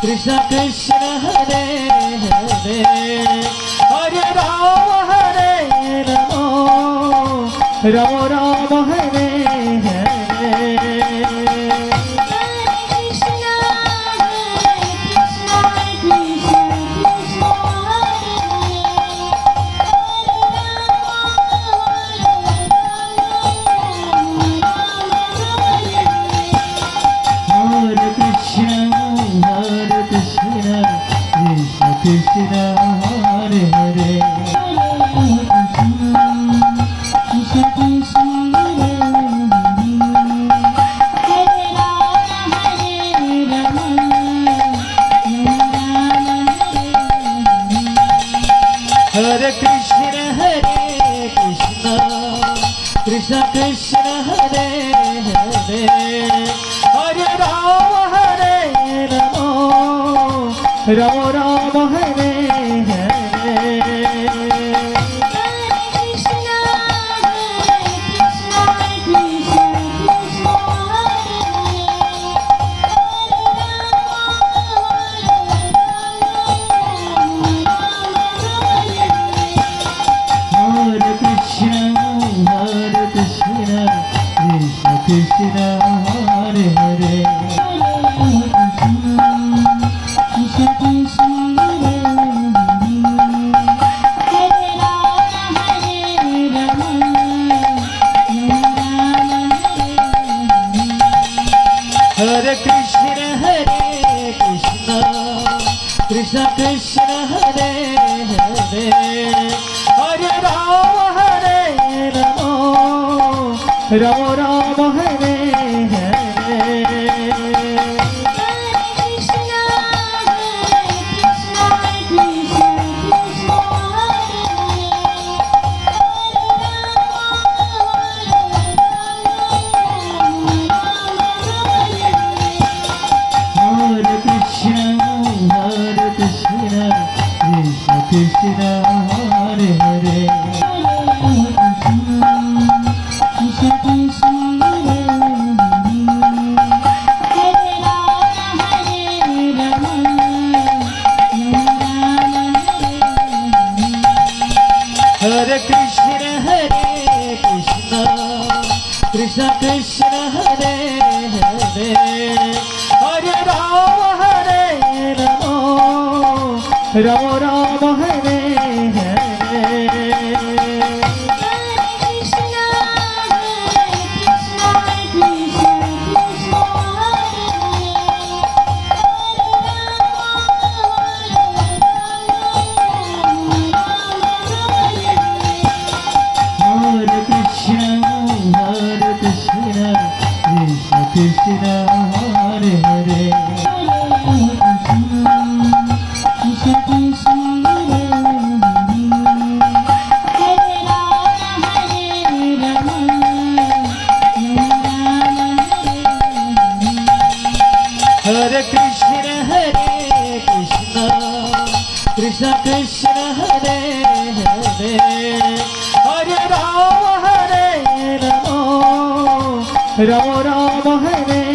Krishna Krishna Hare Hare Hare Rama Hare Rama Rama Rama Hare Hare Krishna Hare Hare Krishna Krishna Hare Hare Krishna Hare Krishna Krishna Krishna Hare Hare Hare Rama Hare Rama Rama Rama Hare Krishna Hare Hare Krishna Krishna Hare Hare Krishna Hare Krishna Krishna Krishna Hare Hare Hare Rama Hare Rama Rama Rama Hare Krishna Hare Hare Krishna Krishna Hare Hare Krishna Hare Krishna Krishna Krishna Hare Hare Hare Rama Hare Rama Rama Rama Hare Krishna Hare Hare Krishna Krishna Hare Hare Krishna Hare Krishna Krishna Krishna Hare Hare Hare Rama Hare Rama Rama Rama Hare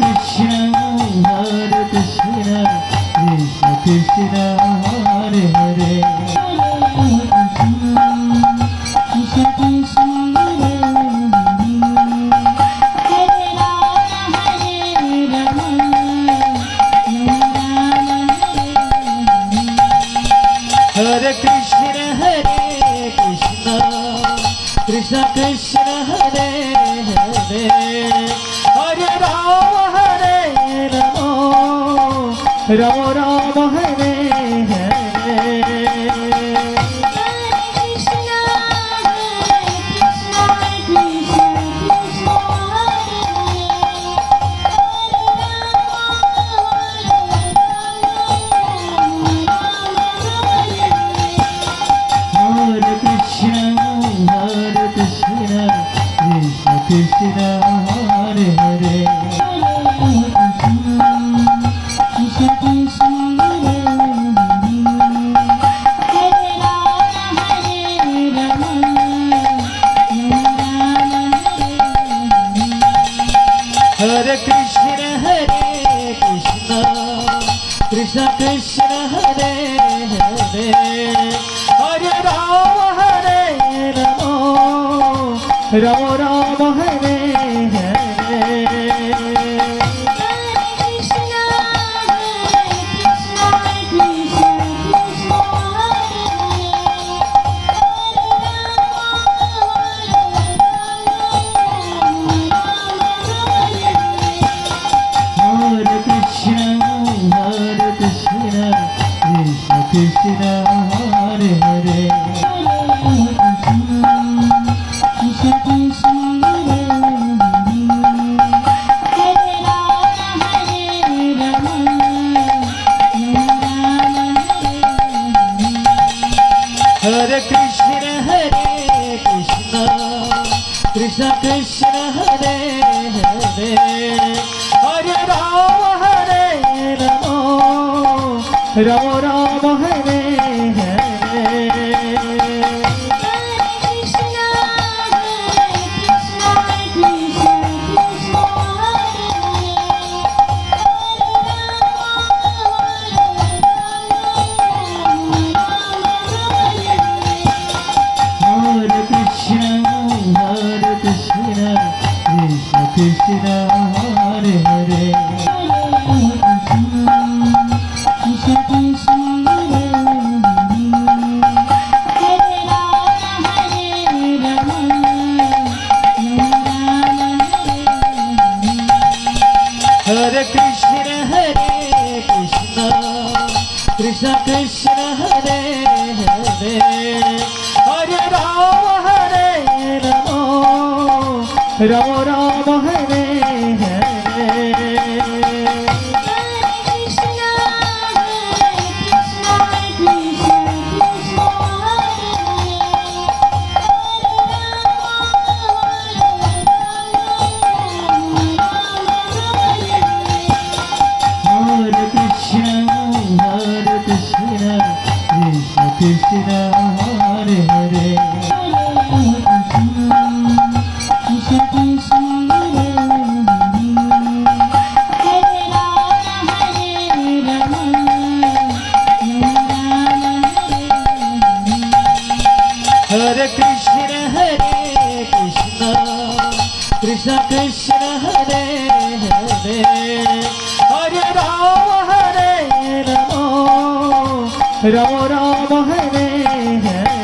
Krishna Hare Hare Krishna Krishna Hare Hare Krishna Hare Krishna Krishna Krishna Hare Hare Hare Rama Hare Rama Rama Rama Hare Krishna Krishna Krishna Hare Hare Krishna Krishna Hare Hare Krishna Hare Krishna Krishna Krishna Hare Hare Hare Rama Hare Rama Rama Rama Hare Hare Krishna Hare Hare Krishna Krishna Hare Hare Krishna Hare Krishna Krishna Krishna Hare Hare Hare Rama Hare Rama Rama Rama Hare Hare Krishna Hare Hare Krishna Krishna Hare Hare Krishna Hare Krishna Krishna Krishna Hare Hare Hare Rama Hare Rama Rama Rama Hare Hare Krishna Hare Hare Krishna Krishna Hare Hare Krishna Hare Krishna Krishna Krishna Hare Hare Hare Rama Hare Rama Rama Rama Hare Hare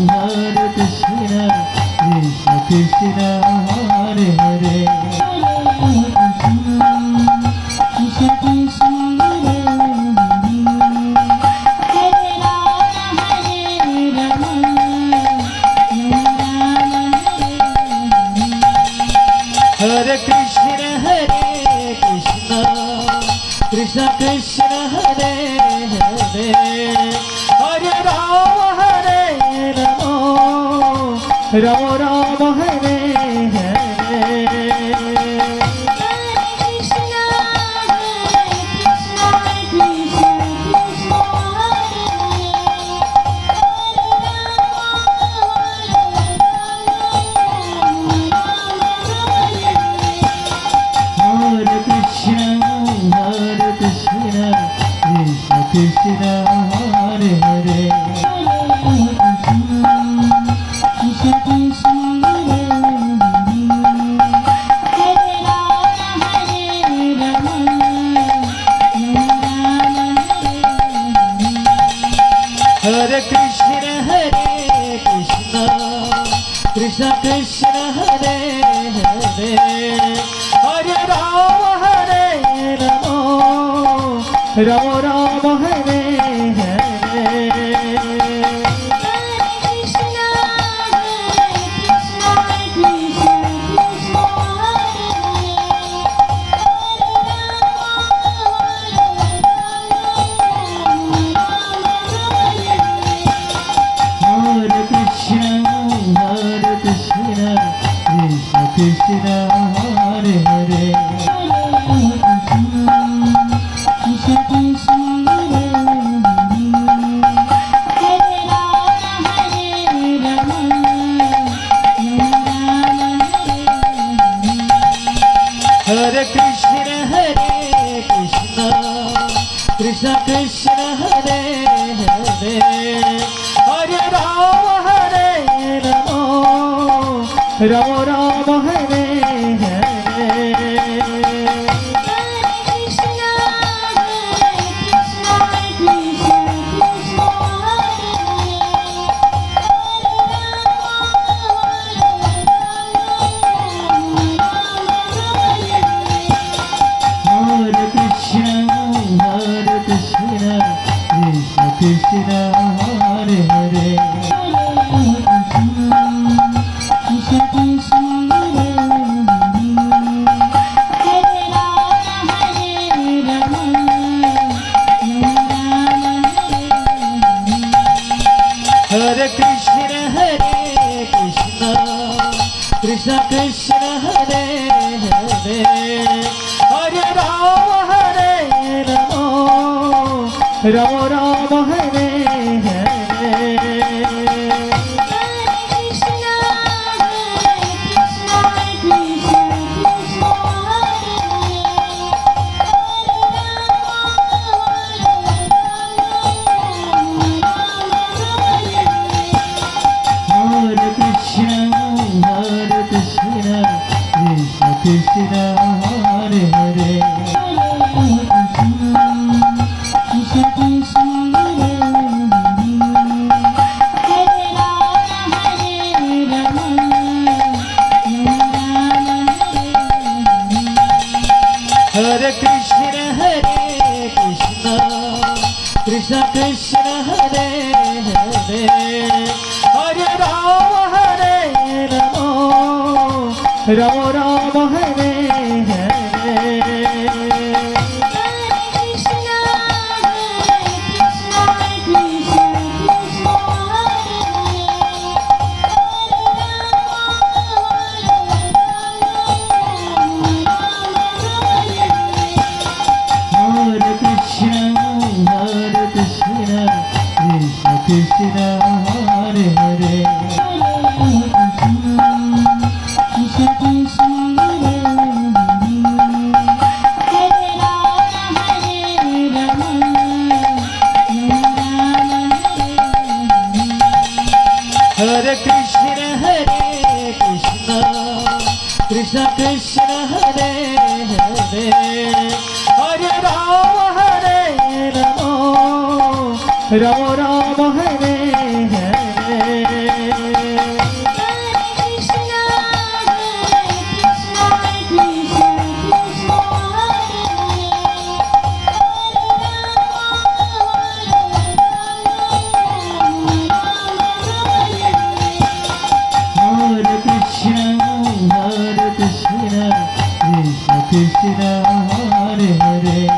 Krishna Hare Hare Krishna Krishna Hare Hare Krishna Hare Krishna Krishna Krishna Hare Hare Hare Rama Hare Rama Rama Rama Hare Hare Krishna Hare Hare Krishna Krishna Hare Hare Krishna Hare Krishna Krishna Krishna Hare Hare Hare Rama Hare Rama Rama Rama Hare Hare Hare Krishna Hare Krishna Krishna Krishna Hare Hare Hare Rama Hare Rama Rama Rama Hare Krishna Hare Hare Krishna Krishna Hare Hare Krishna Hare Krishna Krishna Krishna Hare Hare Hare Rama Hare Rama Rama Rama Hare Krishna Hare Hare Krishna Krishna Hare Hare Krishna Hare Krishna Krishna Krishna Hare Hare Hare Rama Hare Rama Rama Rama Hare Krishna Hare Hare Krishna Krishna Hare Hare Krishna Hare Krishna Krishna Krishna Hare Hare Hare Rama Hare Rama Rama Rama Hare Krishna Hare Hare Krishna Krishna Hare Hare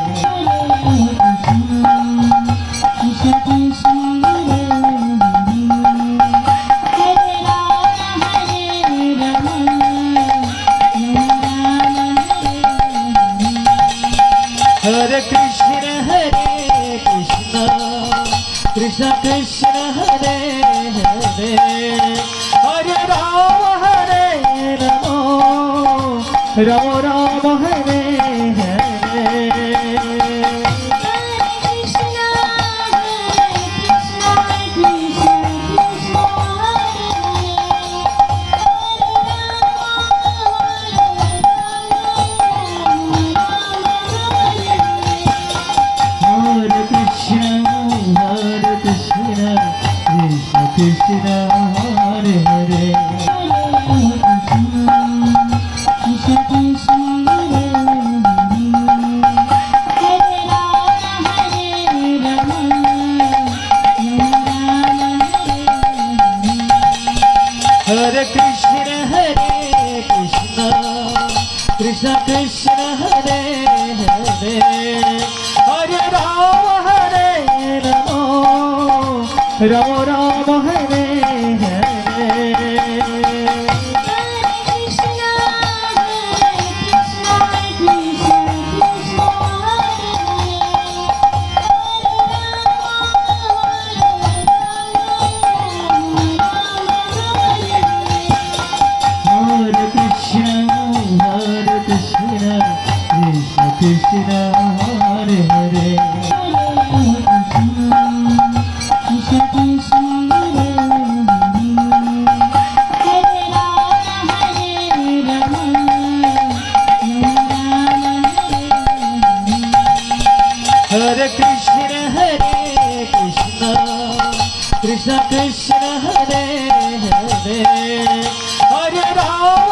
Krishna Hare Krishna Krishna Krishna Hare Hare Hare Rama Hare Rama Rama Rama Hare Krishna Hare Hare Krishna Krishna Hare Hare Krishna Hare Krishna Krishna Krishna Hare Hare Hare Rama Hare Rama Rama Rama Hare Krishna Hare Hare Hare Ram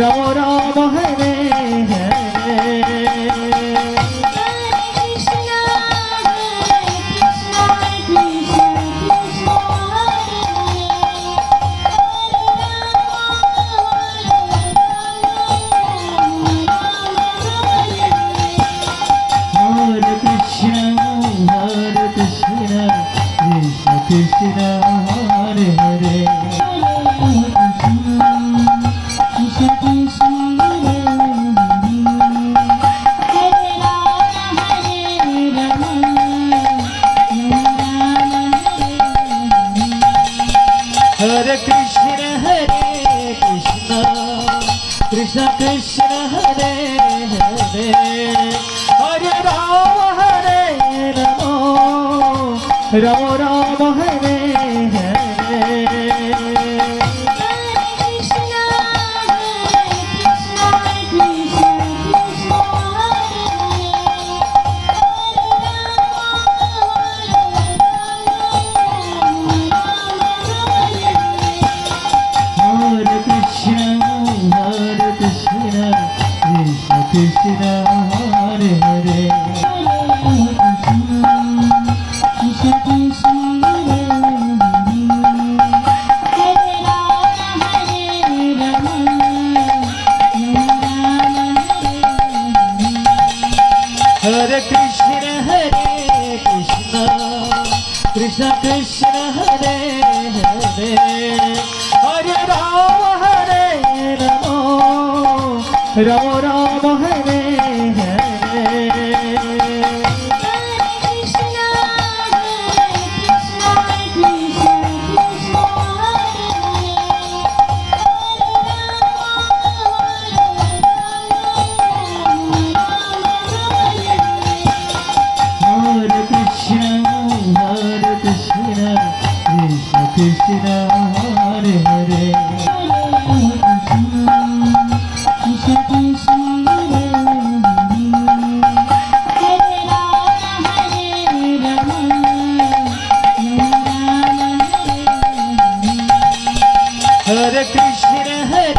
Ram Ram Hare Hare Krishna Hare Hare Krishna Krishna Hare Hare Krishna Hare Krishna Krishna Krishna Hare Hare Hare Rama Rama Rama Hare Hare Krishna Hare Hare Krishna Krishna Hare Hare Krishna Hare Krishna Krishna Krishna Hare Hare Hare Rama Rama Rama Hare Krishna Hare Hare Krishna Krishna Hare Hare Krishna Hare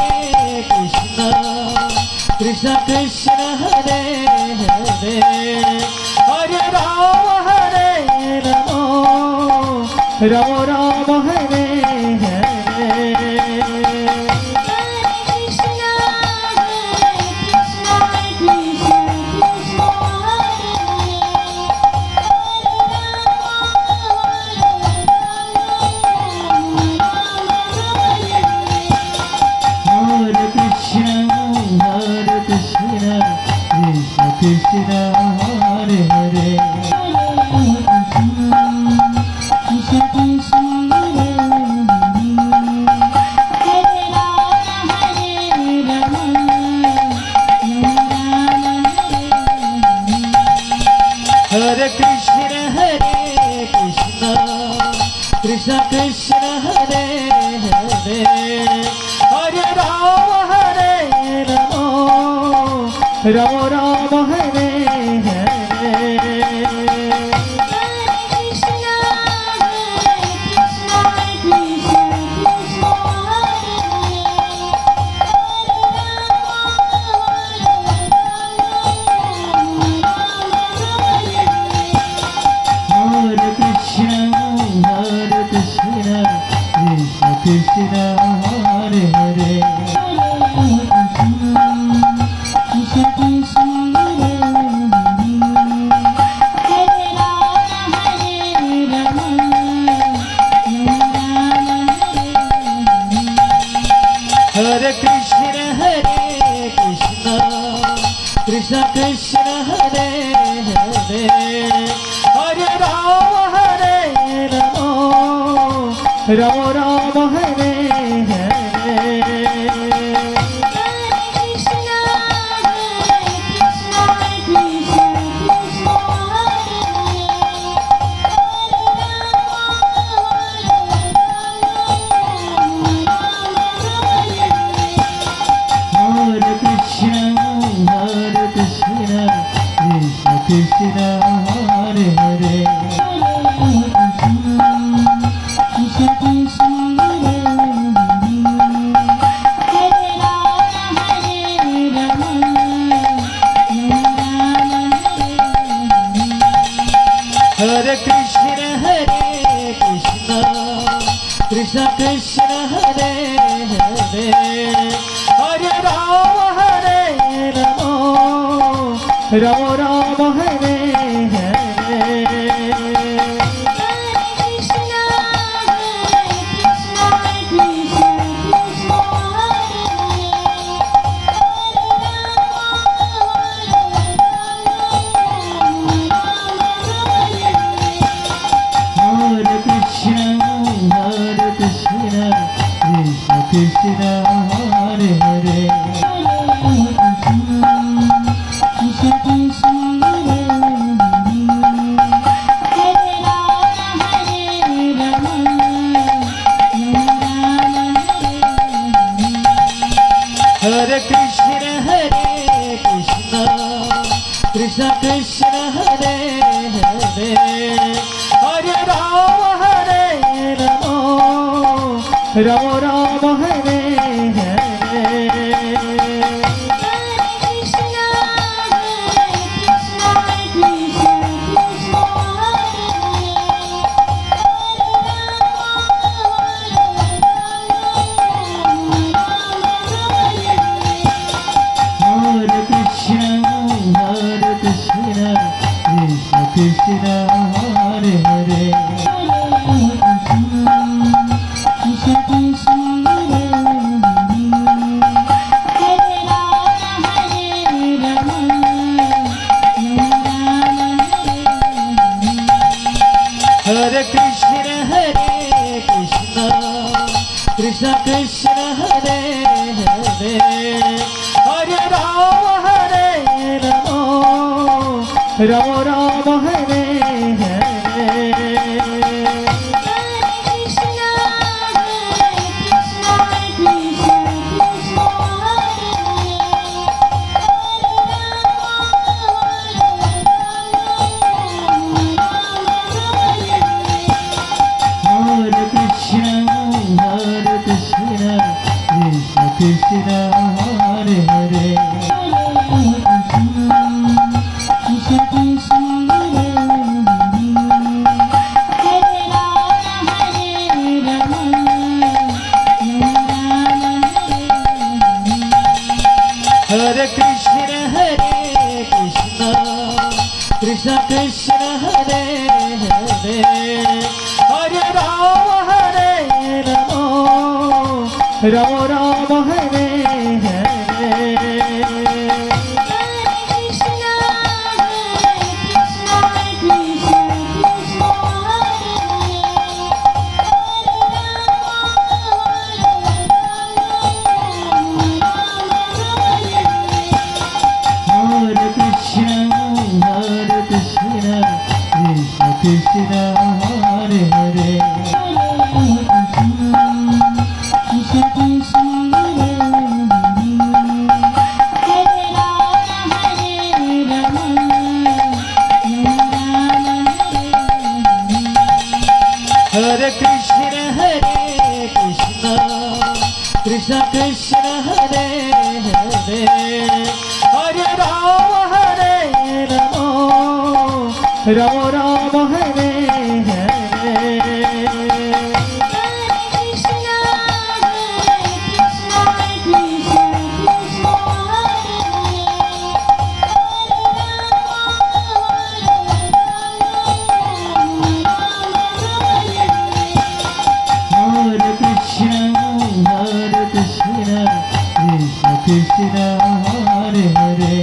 Krishna Krishna Krishna Hare Hare Hare Rama Rama Rama Hare Hare Krishna Hare Hare Krishna Krishna Hare Hare Krishna Hare Krishna Krishna Krishna Hare Hare Hare Rama Rama Rama Hare Hare Krishna Hare Hare Krishna Krishna Hare Hare Krishna Hare Krishna Krishna Krishna Hare Hare Hare Rama Rama Rama Hare Hare Krishna Hare Hare Krishna Krishna Hare Hare Hare Rama Hare Rama Rama Rama Hare Hare Krishna Hare Hare Krishna Krishna Hare Hare Krishna Hare Krishna Krishna Krishna Hare Hare Hare Rama Hare Rama Rama Rama Hare Krishna Hare Hare Krishna Krishna Hare Hare Krishna Hare Krishna Krishna Krishna Hare Hare Hare Rama Hare Rama Rama Rama Hare Krishna Hare Hare Krishna Krishna Hare Hare Krishna Hare Krishna Krishna Krishna Hare Hare Hare Rama Hare Rama Rama Rama Hare Krishna Hare Hare Krishna Krishna Hare Hare Krishna Hare Krishna Krishna Krishna Hare Hare Hare Rama Hare Rama Rama Rama Hare Hare Krishna Hare Krishna Krishna Hare Hare Hare Rama Hare Rama Rama Rama Hare Krishna Hare Krishna Krishna Hare Hare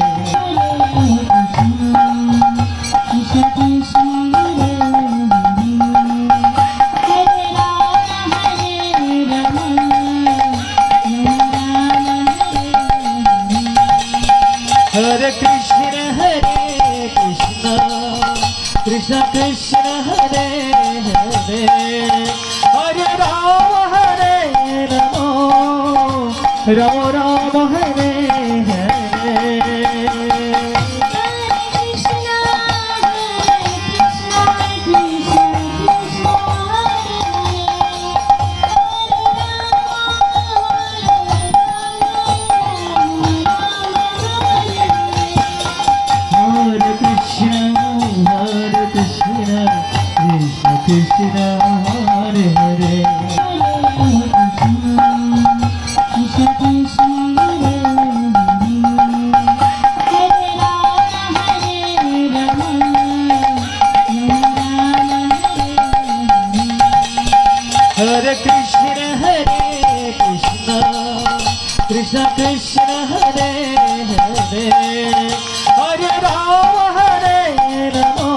Hare Krishna Hare Krishna Krishna Krishna Hare Hare Hare Rama Hare Rama Rama Rama Hare Krishna Hare Hare Hare Krishna Krishna Krishna Hare Hare Hare Rama Hare Rama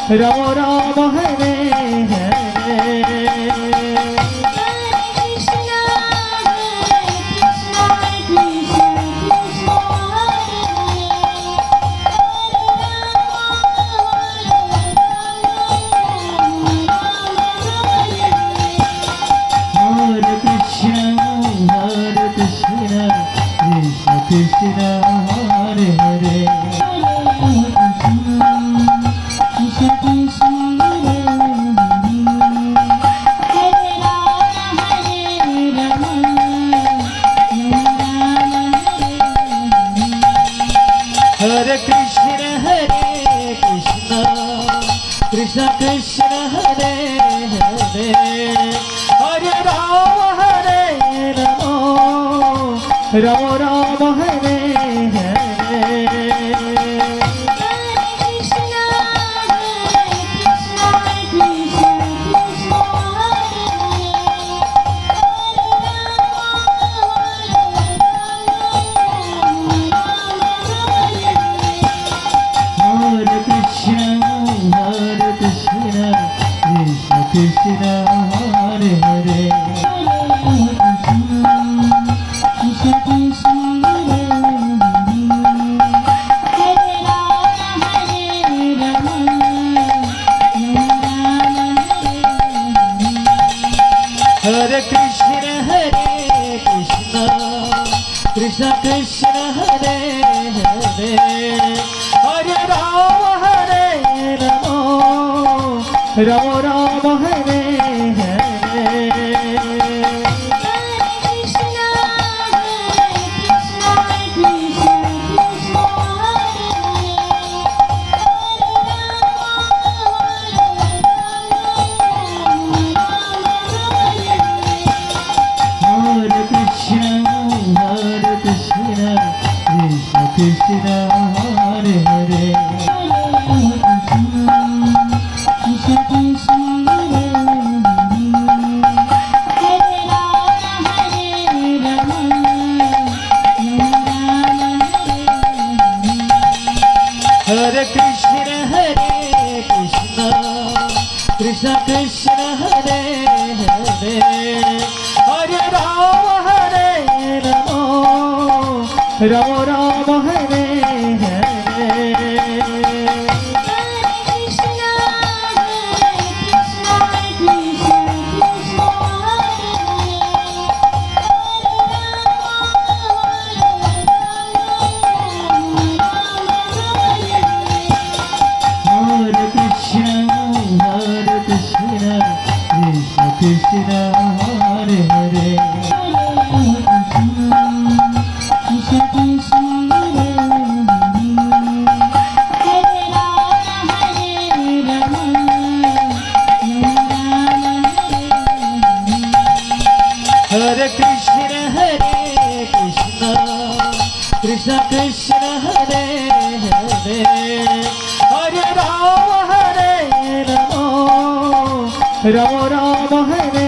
Rama Rama Hare Hare Krishna Hare Hare Krishna Krishna Hare Hare Krishna Krishna Krishna Hare Hare Hare Rama Hare Rama Rama Rama Hare Krishna Hare Hare Krishna Krishna Hare Hare Krishna Krishna Krishna Hare Hare Hare Rama Hare Rama Rama Rama Hare Krishna Hare Hare Krishna Krishna Hare Hare Krishna Krishna Krishna Hare Hare Hare Rama Hare Rama Rama Rama Hare Krishna Hare Hare Krishna Krishna Hare Hare Krishna Krishna Krishna Hare Hare Hare Rama Hare Rama Rama Rama Hare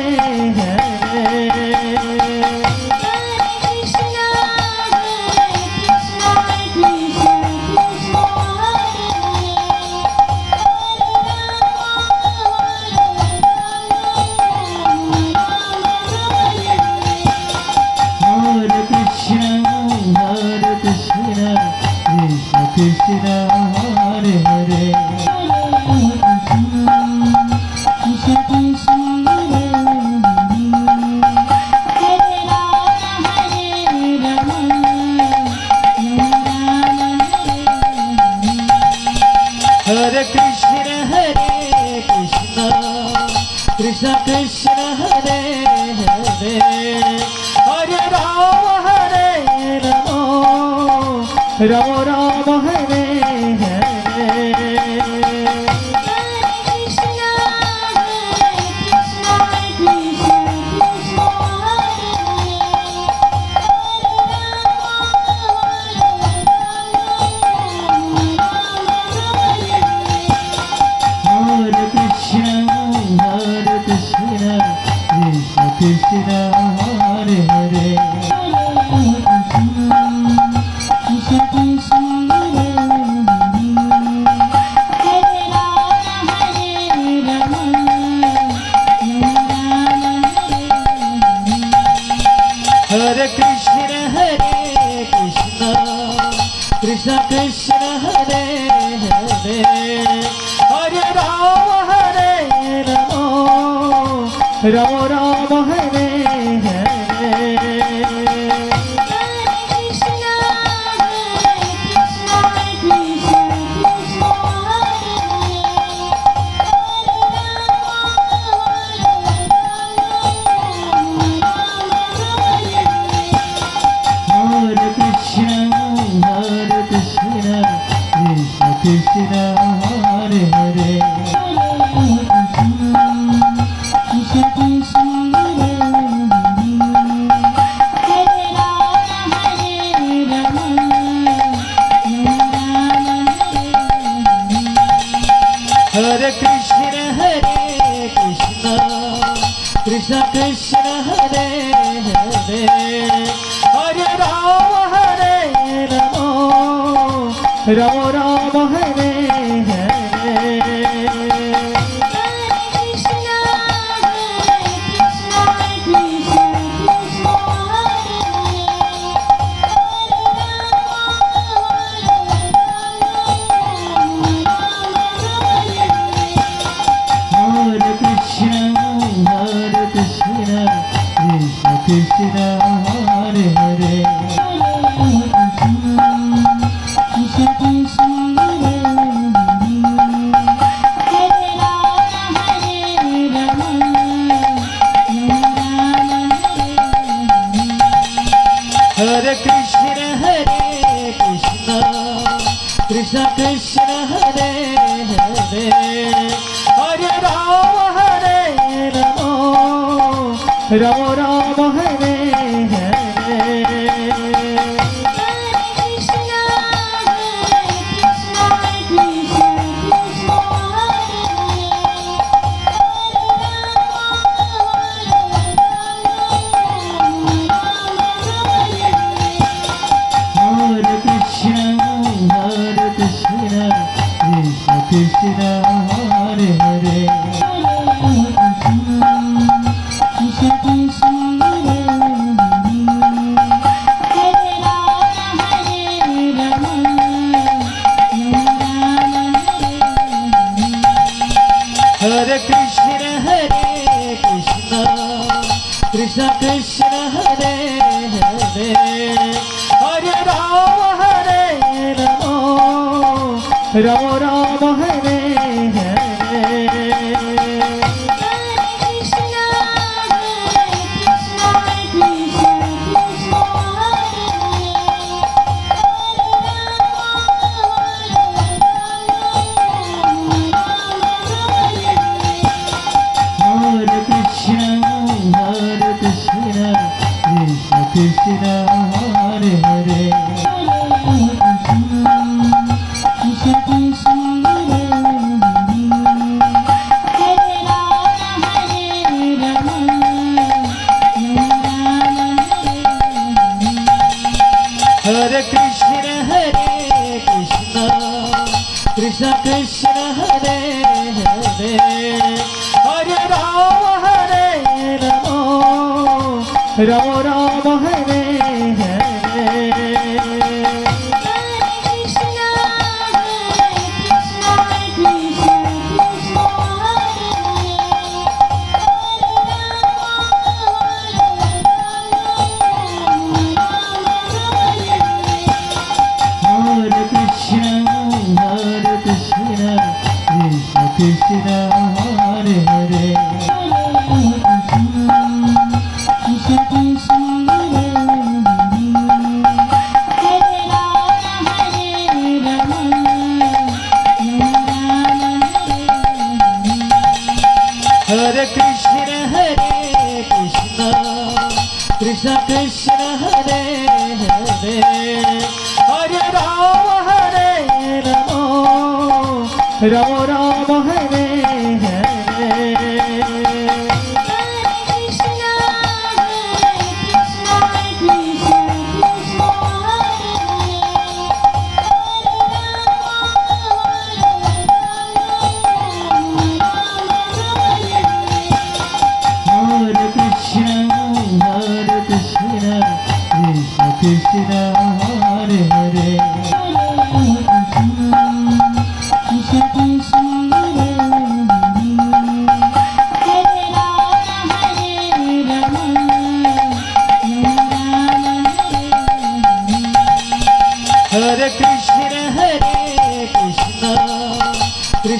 Krishna Hare Hare Krishna Krishna Hare Hare Krishna Krishna Krishna Hare Hare Hare Rama Hare Rama Rama Rama Hare Krishna Krishna Hare Hare Krishna Krishna Hare Hare Krishna Hare Krishna Krishna Krishna Hare Hare Hare Rama Hare Rama Rama Rama Hare Hare Krishna Hare Hare Krishna Krishna Hare Hare Krishna Hare Krishna Krishna Krishna Hare Hare Hare Rama Hare Rama Rama Rama Hare Hare Krishna Hare Hare Krishna Krishna Hare Hare Krishna Hare Krishna Krishna Krishna Hare Hare Hare Rama Hare Rama Rama Rama Hare Hare Krishna Hare Hare Krishna Krishna Hare Hare Krishna Hare Krishna Krishna Krishna Hare Hare Hare Rama Hare Rama Rama Rama Hare Hare Krishna Hare Hare Krishna Krishna Hare Hare Krishna Hare Krishna Krishna Krishna Hare Hare Hare Rama Hare Rama Rama Rama Hare Hare Krishna Hare Hare Krishna Krishna Hare Hare Krishna Hare Krishna Krishna Krishna Hare Hare Hare Rama Hare Rama Rama Rama Hare Hare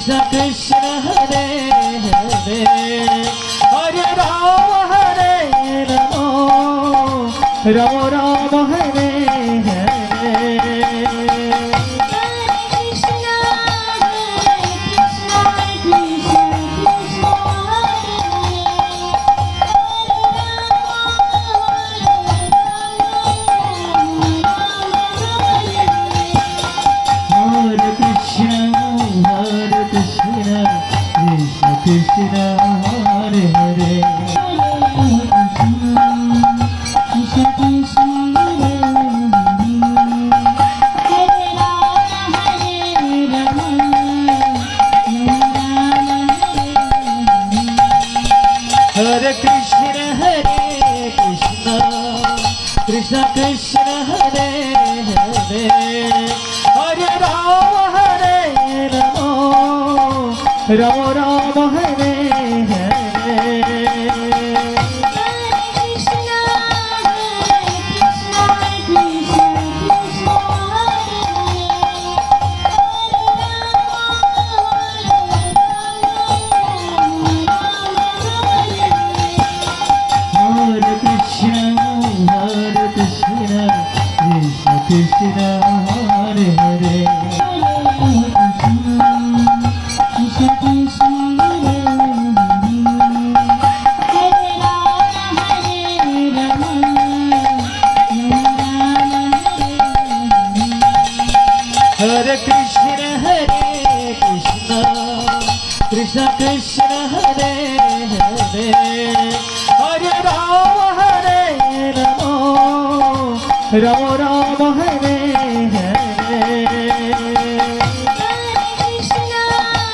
Krishna Krishna Hare Hare Hare Rama Hare Rama Rama Rama Hare Hare Krishna Hare Hare Krishna Krishna Hare Hare Krishna Hare Krishna Krishna Krishna Hare Hare Hare Rama Hare Rama Rama Rama Hare Hare Krishna Hare Hare Krishna Krishna Hare Hare Krishna Hare Krishna Krishna Krishna Hare Hare Hare Rama Hare Rama Rama Rama Hare Hare Krishna Hare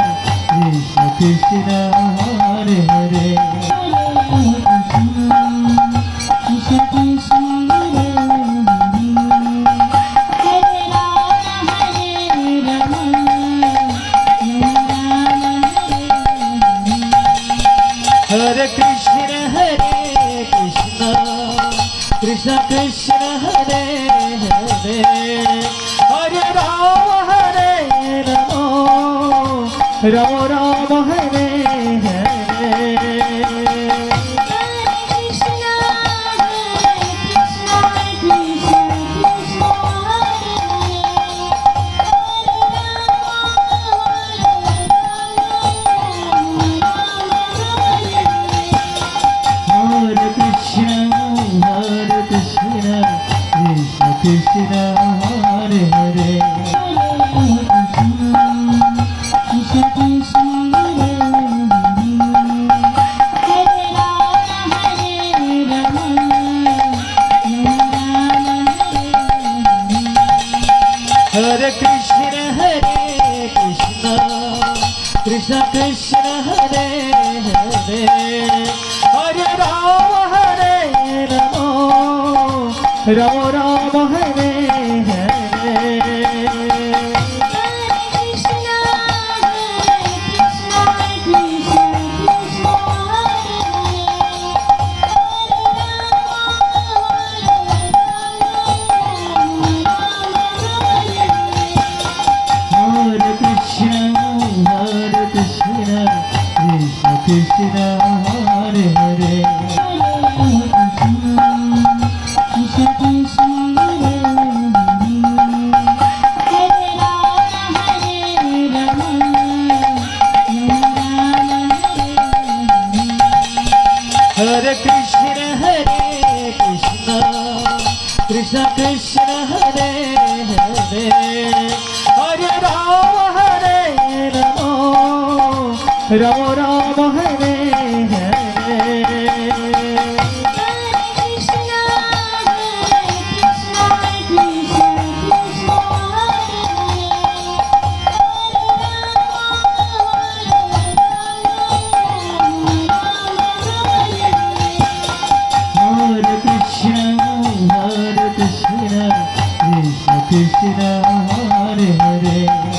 Hare Krishna Krishna Hare Hare Krishna Hare Krishna Krishna Krishna Hare Hare Hare Rama Hare Rama Rama Rama Hare Hare Krishna Hare Hare Krishna Krishna Hare Hare Krishna Hare Krishna Krishna Krishna Hare Hare Hare Rama Hare Rama Rama Rama Hare Hare Krishna Hare Hare Krishna Krishna Hare Hare Krishna Hare Krishna Krishna Krishna Hare Hare Hare Rama Hare Rama Rama Rama Hare Hare Krishna Hare Krishna Krishna Krishna